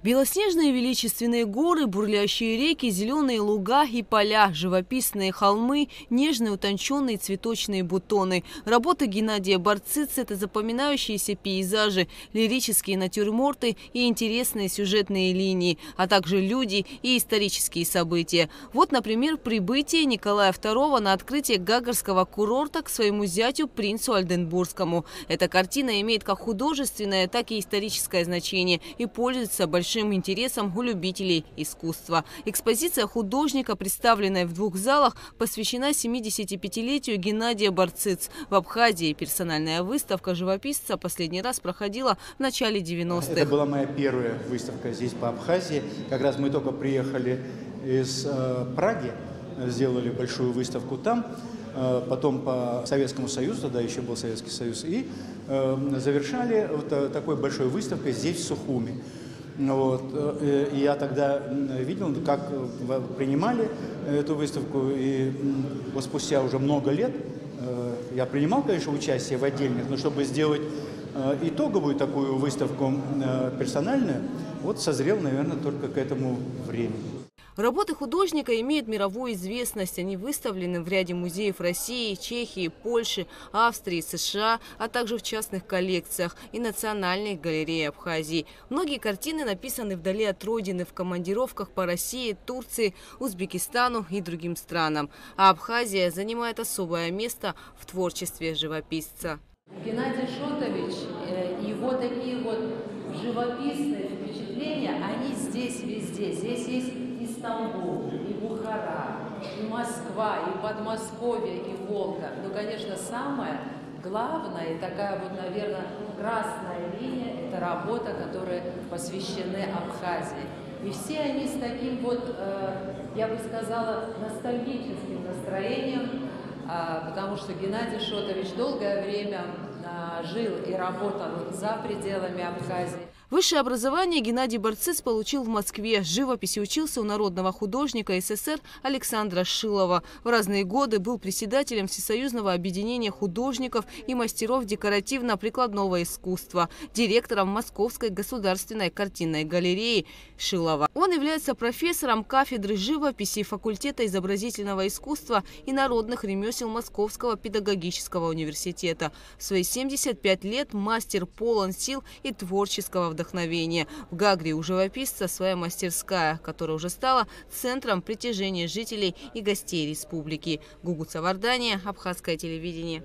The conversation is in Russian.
Белоснежные величественные горы, бурлящие реки, зеленые луга и поля, живописные холмы, нежные утонченные цветочные бутоны. Работы Геннадия Барцидзе – это запоминающиеся пейзажи, лирические натюрморты и интересные сюжетные линии, а также люди и исторические события. Вот, например, прибытие Николая II на открытие Гагарского курорта к своему зятю принцу Ольденбургскому. Эта картина имеет как художественное, так и историческое значение и пользуется большим интересом у любителей искусства. Экспозиция художника, представленная в двух залах, посвящена 75-летию Геннадия Барцидзе. В Абхазии персональная выставка живописца последний раз проходила в начале 90-х. Это была моя первая выставка здесь по Абхазии. Как раз мы только приехали из Праги, сделали большую выставку там. Потом по Советскому Союзу, тогда еще был Советский Союз, и завершали вот такой большой выставкой здесь, в Сухуми. Вот. И я тогда видел, как принимали эту выставку, и вот спустя уже много лет я принимал, конечно, участие в отдельных, но чтобы сделать итоговую такую выставку персональную, вот созрел, наверное, только к этому времени. Работы художника имеют мировую известность. Они выставлены в ряде музеев России, Чехии, Польши, Австрии, США, а также в частных коллекциях и национальных галерей Абхазии. Многие картины написаны вдали от родины, в командировках по России, Турции, Узбекистану и другим странам. А Абхазия занимает особое место в творчестве живописца. Геннадий Шотович, его такие вот живописные впечатления, они здесь везде. Здесь есть и Стамбул, и Бухара, и Москва, и Подмосковье, и Волга. Но, конечно, самое главное, и такая вот, наверное, красная линия, это работа, которая посвящены Абхазии. И все они с таким вот, я бы сказала, ностальгическим настроением, потому что Геннадий Шотович долгое время жил и работал за пределами Абхазии. Высшее образование Геннадий Барцидзе получил в Москве. Живописи учился у народного художника СССР Александра Шилова. В разные годы был председателем Всесоюзного объединения художников и мастеров декоративно-прикладного искусства, директором Московской государственной картинной галереи Шилова. Он является профессором кафедры живописи факультета изобразительного искусства и народных ремесел Московского педагогического университета. В свои 75 лет мастер полон сил и творческого вдохновения. В Гагре у живописца своя мастерская, которая уже стала центром притяжения жителей и гостей республики. Гугуца Вардания, Абхазское телевидение.